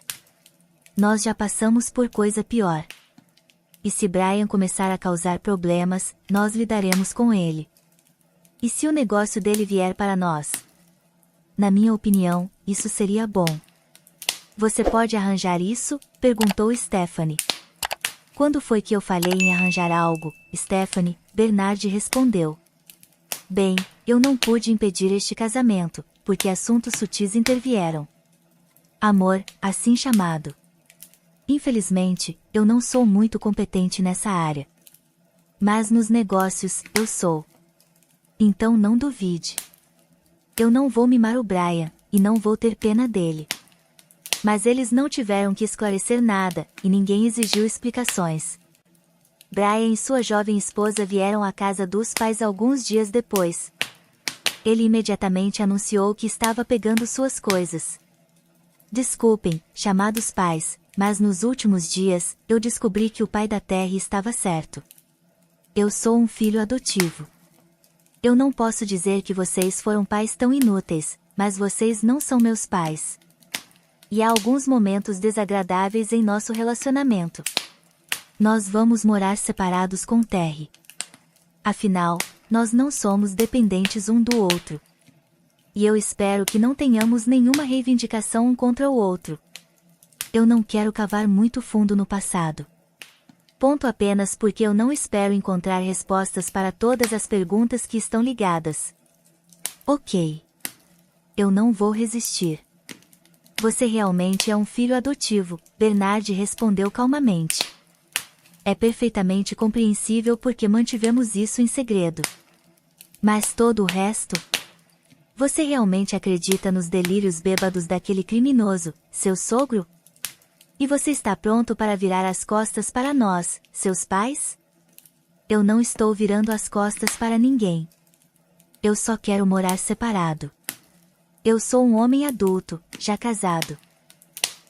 Nós já passamos por coisa pior. E se Brian começar a causar problemas, nós lidaremos com ele. E se o negócio dele vier para nós? Na minha opinião, isso seria bom. Você pode arranjar isso? Perguntou Stephanie. Quando foi que eu falei em arranjar algo, Stephanie? Bernard respondeu. Bem, eu não pude impedir este casamento, porque assuntos sutis intervieram. Amor, assim chamado. Infelizmente, eu não sou muito competente nessa área. Mas nos negócios, eu sou. Então não duvide. Eu não vou mimar o Brian, e não vou ter pena dele. Mas eles não tiveram que esclarecer nada, e ninguém exigiu explicações. Brian e sua jovem esposa vieram à casa dos pais alguns dias depois. Ele imediatamente anunciou que estava pegando suas coisas. Desculpem, chamados pais, mas nos últimos dias, eu descobri que o pai da Terry estava certo. Eu sou um filho adotivo. Eu não posso dizer que vocês foram pais tão inúteis, mas vocês não são meus pais. E há alguns momentos desagradáveis em nosso relacionamento. Nós vamos morar separados com Terry. Afinal, nós não somos dependentes um do outro. E eu espero que não tenhamos nenhuma reivindicação um contra o outro. Eu não quero cavar muito fundo no passado. Ponto apenas porque eu não espero encontrar respostas para todas as perguntas que estão ligadas. Ok. Eu não vou resistir. Você realmente é um filho adotivo, Bernard respondeu calmamente. É perfeitamente compreensível porque mantivemos isso em segredo. Mas todo o resto? Você realmente acredita nos delírios bêbados daquele criminoso, seu sogro? E você está pronto para virar as costas para nós, seus pais? Eu não estou virando as costas para ninguém. Eu só quero morar separado. Eu sou um homem adulto, já casado.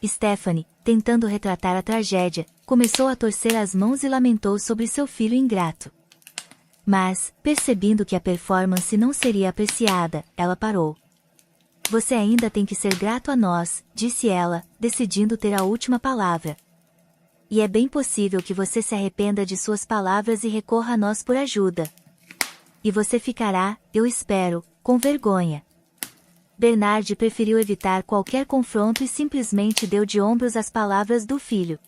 Stephanie, tentando retratar a tragédia, começou a torcer as mãos e lamentou sobre seu filho ingrato. Mas, percebendo que a performance não seria apreciada, ela parou. Você ainda tem que ser grato a nós, disse ela, decidindo ter a última palavra. E é bem possível que você se arrependa de suas palavras e recorra a nós por ajuda. E você ficará, eu espero, com vergonha. Bernard preferiu evitar qualquer confronto e simplesmente deu de ombros às palavras do filho.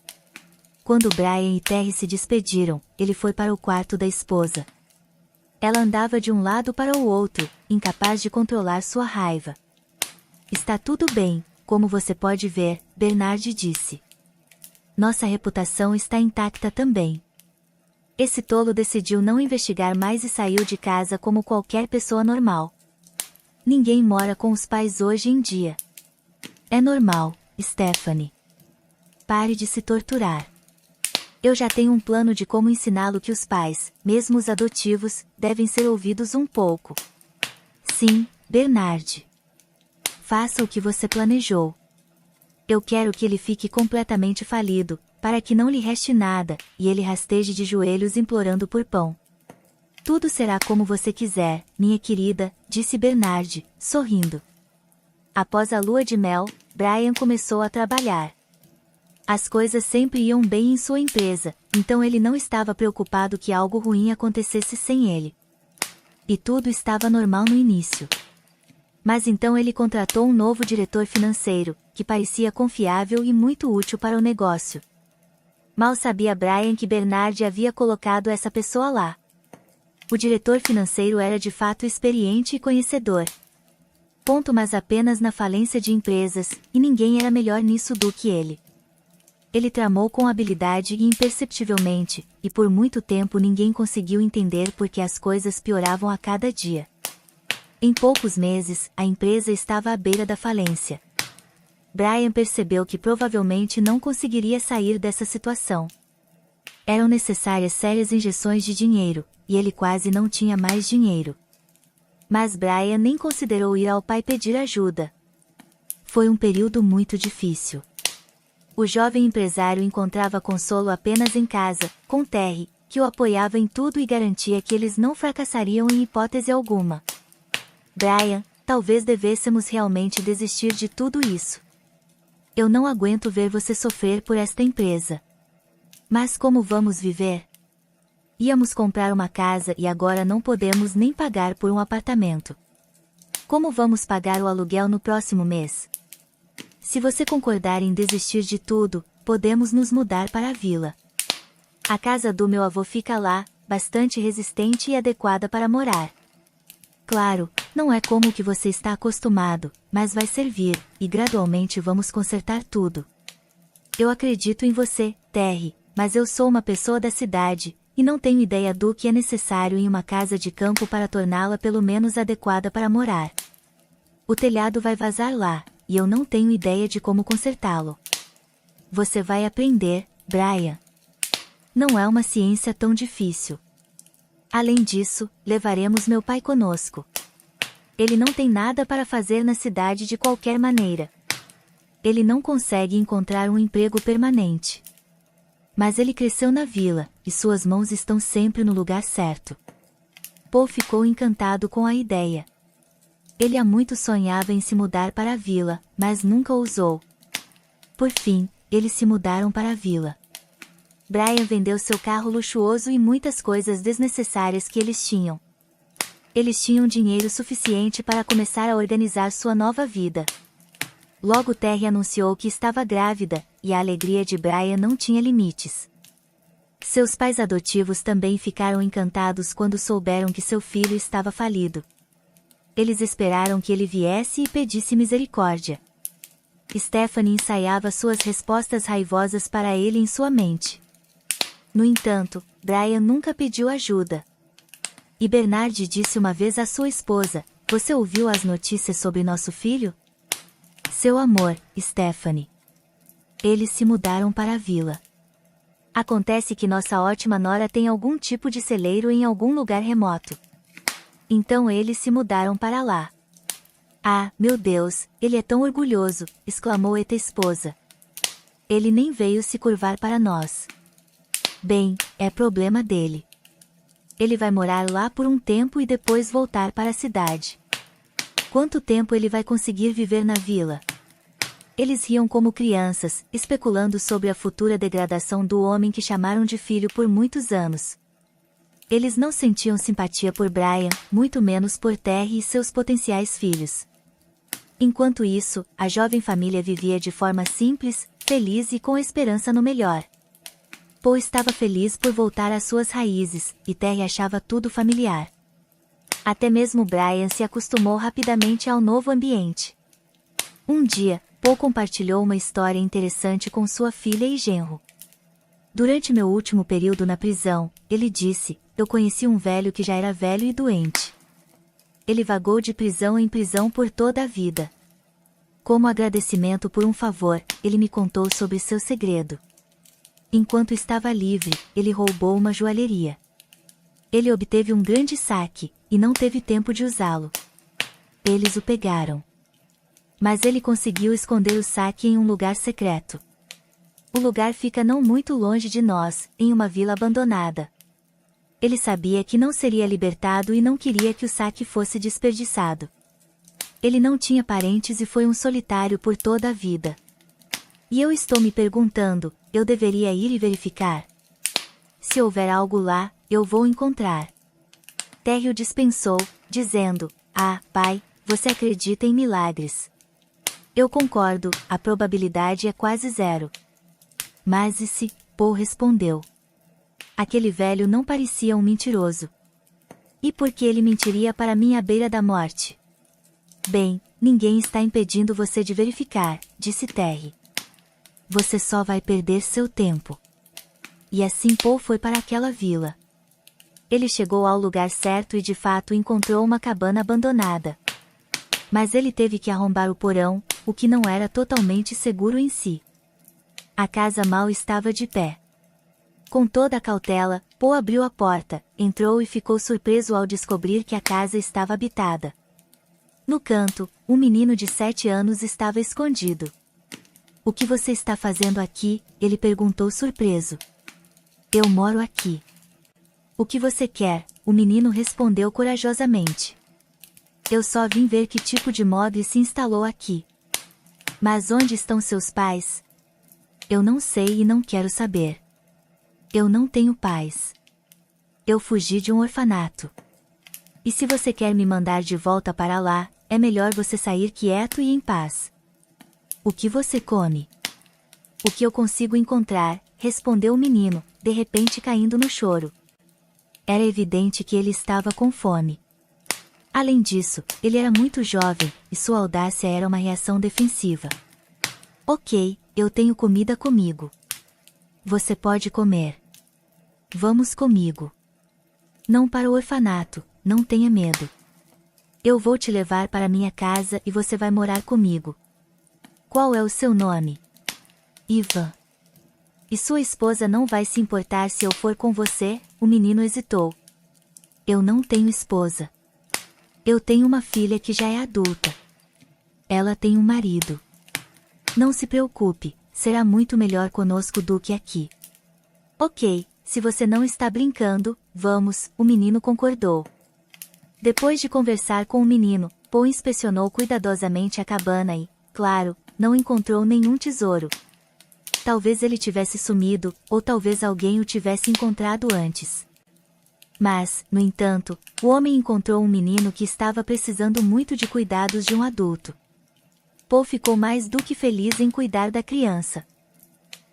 Quando Brian e Terry se despediram, ele foi para o quarto da esposa. Ela andava de um lado para o outro, incapaz de controlar sua raiva. Está tudo bem, como você pode ver, Bernard disse. Nossa reputação está intacta também. Esse tolo decidiu não investigar mais e saiu de casa como qualquer pessoa normal. Ninguém mora com os pais hoje em dia. É normal, Stephanie. Pare de se torturar. Eu já tenho um plano de como ensiná-lo que os pais, mesmo os adotivos, devem ser ouvidos um pouco. Sim, Bernard. Faça o que você planejou. Eu quero que ele fique completamente falido, para que não lhe reste nada, e ele rasteje de joelhos implorando por pão. Tudo será como você quiser, minha querida, disse Bernard, sorrindo. Após a lua de mel, Brian começou a trabalhar. As coisas sempre iam bem em sua empresa, então ele não estava preocupado que algo ruim acontecesse sem ele. E tudo estava normal no início. Mas então ele contratou um novo diretor financeiro, que parecia confiável e muito útil para o negócio. Mal sabia Brian que Bernard havia colocado essa pessoa lá. O diretor financeiro era de fato experiente e conhecedor. Mas apenas na falência de empresas, e ninguém era melhor nisso do que ele. Ele tramou com habilidade e imperceptivelmente, e por muito tempo ninguém conseguiu entender por que as coisas pioravam a cada dia. Em poucos meses, a empresa estava à beira da falência. Brian percebeu que provavelmente não conseguiria sair dessa situação. Eram necessárias sérias injeções de dinheiro, e ele quase não tinha mais dinheiro. Mas Brian nem considerou ir ao pai pedir ajuda. Foi um período muito difícil. O jovem empresário encontrava consolo apenas em casa, com Terry, que o apoiava em tudo e garantia que eles não fracassariam em hipótese alguma. Brian, talvez devêssemos realmente desistir de tudo isso. Eu não aguento ver você sofrer por esta empresa. Mas como vamos viver? Íamos comprar uma casa e agora não podemos nem pagar por um apartamento. Como vamos pagar o aluguel no próximo mês? Se você concordar em desistir de tudo, podemos nos mudar para a vila. A casa do meu avô fica lá, bastante resistente e adequada para morar. Claro, não é como o que você está acostumado, mas vai servir, e gradualmente vamos consertar tudo. Eu acredito em você, Terry, mas eu sou uma pessoa da cidade, e não tenho ideia do que é necessário em uma casa de campo para torná-la pelo menos adequada para morar. O telhado vai vazar lá, e eu não tenho ideia de como consertá-lo. Você vai aprender, Brian. Não é uma ciência tão difícil. Além disso, levaremos meu pai conosco. Ele não tem nada para fazer na cidade de qualquer maneira. Ele não consegue encontrar um emprego permanente. Mas ele cresceu na vila, e suas mãos estão sempre no lugar certo. Paul ficou encantado com a ideia. Ele há muito sonhava em se mudar para a vila, mas nunca ousou. Por fim, eles se mudaram para a vila. Brian vendeu seu carro luxuoso e muitas coisas desnecessárias que eles tinham. Eles tinham dinheiro suficiente para começar a organizar sua nova vida. Logo Terry anunciou que estava grávida, e a alegria de Brian não tinha limites. Seus pais adotivos também ficaram encantados quando souberam que seu filho estava falido. Eles esperaram que ele viesse e pedisse misericórdia. Stephanie ensaiava suas respostas raivosas para ele em sua mente. No entanto, Brian nunca pediu ajuda. E Bernard disse uma vez à sua esposa: "Você ouviu as notícias sobre nosso filho? Seu amor, Stephanie." Eles se mudaram para a vila. Acontece que nossa ótima nora tem algum tipo de celeiro em algum lugar remoto. Então eles se mudaram para lá. "Ah, meu Deus, ele é tão orgulhoso", exclamou a esposa. "Ele nem veio se curvar para nós." "Bem, é problema dele." Ele vai morar lá por um tempo e depois voltar para a cidade. Quanto tempo ele vai conseguir viver na vila? Eles riam como crianças, especulando sobre a futura degradação do homem que chamaram de filho por muitos anos. Eles não sentiam simpatia por Brian, muito menos por Terry e seus potenciais filhos. Enquanto isso, a jovem família vivia de forma simples, feliz e com esperança no melhor. Paul estava feliz por voltar às suas raízes, e Terry achava tudo familiar. Até mesmo Brian se acostumou rapidamente ao novo ambiente. Um dia, Paul compartilhou uma história interessante com sua filha e genro. Durante meu último período na prisão, ele disse, eu conheci um velho que já era velho e doente. Ele vagou de prisão em prisão por toda a vida. Como agradecimento por um favor, ele me contou sobre seu segredo. Enquanto estava livre, ele roubou uma joalheria. Ele obteve um grande saque, e não teve tempo de usá-lo. Eles o pegaram. Mas ele conseguiu esconder o saque em um lugar secreto. O lugar fica não muito longe de nós, em uma vila abandonada. Ele sabia que não seria libertado e não queria que o saque fosse desperdiçado. Ele não tinha parentes e foi um solitário por toda a vida. E eu estou me perguntando, eu deveria ir e verificar? Se houver algo lá, eu vou encontrar. Terry o dispensou, dizendo, pai, você acredita em milagres. Eu concordo, a probabilidade é quase zero. Mas e se? Paul respondeu. Aquele velho não parecia um mentiroso. E por que ele mentiria para mim à beira da morte? Bem, ninguém está impedindo você de verificar, disse Terry. Você só vai perder seu tempo. E assim Paul foi para aquela vila. Ele chegou ao lugar certo e de fato encontrou uma cabana abandonada. Mas ele teve que arrombar o porão, o que não era totalmente seguro em si. A casa mal estava de pé. Com toda a cautela, Paul abriu a porta, entrou e ficou surpreso ao descobrir que a casa estava habitada. No canto, um menino de 7 anos estava escondido. O que você está fazendo aqui? Ele perguntou surpreso. Eu moro aqui. O que você quer? O menino respondeu corajosamente. Eu só vim ver que tipo de mob se instalou aqui. Mas onde estão seus pais? Eu não sei e não quero saber. Eu não tenho pais. Eu fugi de um orfanato. E se você quer me mandar de volta para lá, é melhor você sair quieto e em paz. O que você come? O que eu consigo encontrar, respondeu o menino, de repente caindo no choro. Era evidente que ele estava com fome. Além disso, ele era muito jovem, e sua audácia era uma reação defensiva. Ok, eu tenho comida comigo. Você pode comer. Vamos comigo. Não para o orfanato, não tenha medo. Eu vou te levar para minha casa e você vai morar comigo. Qual é o seu nome? Ivan. E sua esposa não vai se importar se eu for com você? O menino hesitou. Eu não tenho esposa. Eu tenho uma filha que já é adulta. Ela tem um marido. Não se preocupe, será muito melhor conosco do que aqui. Ok, se você não está brincando, vamos, o menino concordou. Depois de conversar com o menino, Paul inspecionou cuidadosamente a cabana e, claro, não encontrou nenhum tesouro. Talvez ele tivesse sumido, ou talvez alguém o tivesse encontrado antes. Mas, no entanto, o homem encontrou um menino que estava precisando muito de cuidados de um adulto. Paul ficou mais do que feliz em cuidar da criança.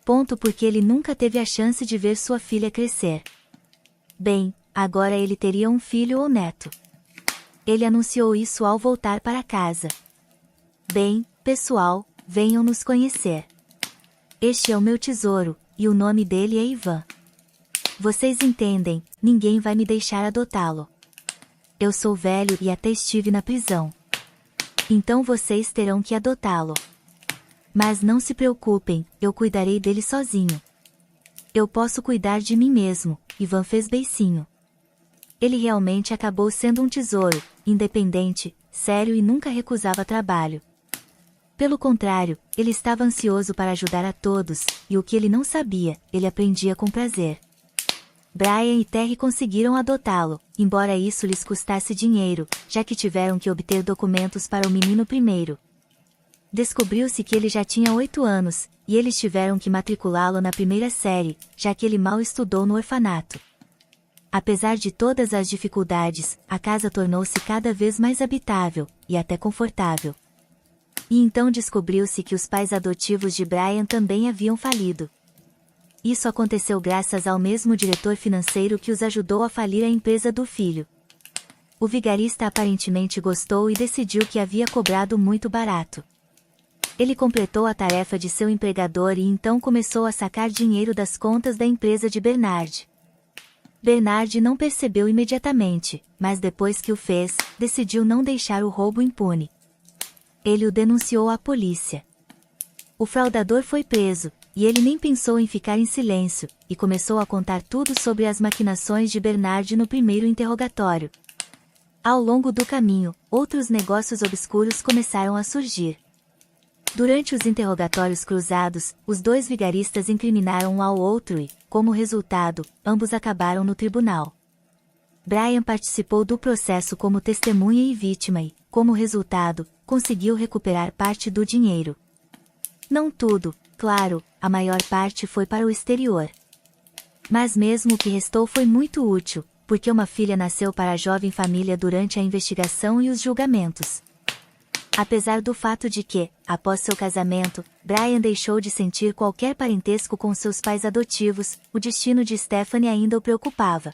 Ponto porque ele nunca teve a chance de ver sua filha crescer. Bem, agora ele teria um filho ou neto. Ele anunciou isso ao voltar para casa. Bem, pessoal, venham nos conhecer. Este é o meu tesouro, e o nome dele é Ivan. Vocês entendem, ninguém vai me deixar adotá-lo. Eu sou velho e até estive na prisão. Então vocês terão que adotá-lo. Mas não se preocupem, eu cuidarei dele sozinho. Eu posso cuidar de mim mesmo, Ivan fez beicinho. Ele realmente acabou sendo um tesouro, independente, sério e nunca recusava trabalho. Pelo contrário, ele estava ansioso para ajudar a todos, e o que ele não sabia, ele aprendia com prazer. Brian e Terry conseguiram adotá-lo, embora isso lhes custasse dinheiro, já que tiveram que obter documentos para o menino primeiro. Descobriu-se que ele já tinha 8 anos, e eles tiveram que matriculá-lo na primeira série, já que ele mal estudou no orfanato. Apesar de todas as dificuldades, a casa tornou-se cada vez mais habitável, e até confortável. E então descobriu-se que os pais adotivos de Brian também haviam falido. Isso aconteceu graças ao mesmo diretor financeiro que os ajudou a falir a empresa do filho. O vigarista aparentemente gostou e decidiu que havia cobrado muito barato. Ele completou a tarefa de seu empregador e então começou a sacar dinheiro das contas da empresa de Bernard. Bernard não percebeu imediatamente, mas depois que o fez, decidiu não deixar o roubo impune. Ele o denunciou à polícia. O fraudador foi preso, e ele nem pensou em ficar em silêncio, e começou a contar tudo sobre as maquinações de Bernard no primeiro interrogatório. Ao longo do caminho, outros negócios obscuros começaram a surgir. Durante os interrogatórios cruzados, os dois vigaristas incriminaram um ao outro e, como resultado, ambos acabaram no tribunal. Brian participou do processo como testemunha e vítima e, como resultado, conseguiu recuperar parte do dinheiro. Não tudo, claro, a maior parte foi para o exterior. Mas mesmo o que restou foi muito útil, porque uma filha nasceu para a jovem família durante a investigação e os julgamentos. Apesar do fato de que, após seu casamento, Brian deixou de sentir qualquer parentesco com seus pais adotivos, o destino de Stephanie ainda o preocupava.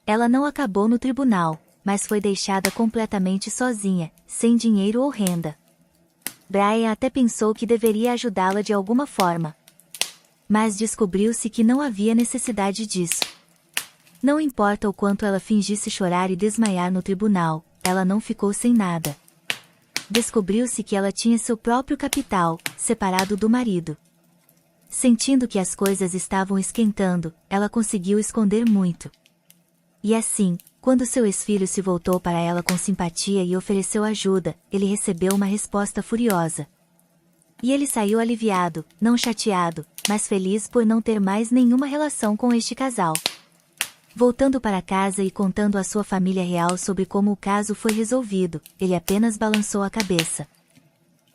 Ela não acabou no tribunal, mas foi deixada completamente sozinha, sem dinheiro ou renda. Brian até pensou que deveria ajudá-la de alguma forma. Mas descobriu-se que não havia necessidade disso. Não importa o quanto ela fingisse chorar e desmaiar no tribunal, ela não ficou sem nada. Descobriu-se que ela tinha seu próprio capital, separado do marido. Sentindo que as coisas estavam esquentando, ela conseguiu esconder muito. E assim, quando seu ex-filho se voltou para ela com simpatia e ofereceu ajuda, ele recebeu uma resposta furiosa. E ele saiu aliviado, não chateado, mas feliz por não ter mais nenhuma relação com este casal. Voltando para casa e contando à sua família real sobre como o caso foi resolvido, ele apenas balançou a cabeça.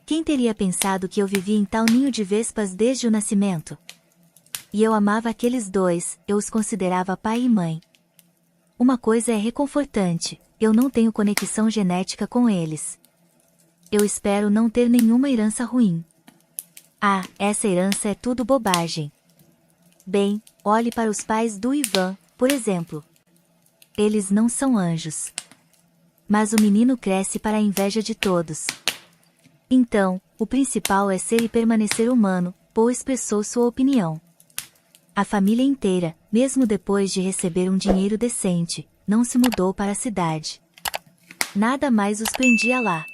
Quem teria pensado que eu vivia em tal ninho de vespas desde o nascimento? E eu amava aqueles dois, eu os considerava pai e mãe. Uma coisa é reconfortante, eu não tenho conexão genética com eles. Eu espero não ter nenhuma herança ruim. Ah, essa herança é tudo bobagem. Bem, olhe para os pais do Ivan, por exemplo. Eles não são anjos. Mas o menino cresce para a inveja de todos. Então, o principal é ser e permanecer humano, Paul expressou sua opinião. A família inteira, mesmo depois de receber um dinheiro decente, não se mudou para a cidade. Nada mais os prendia lá.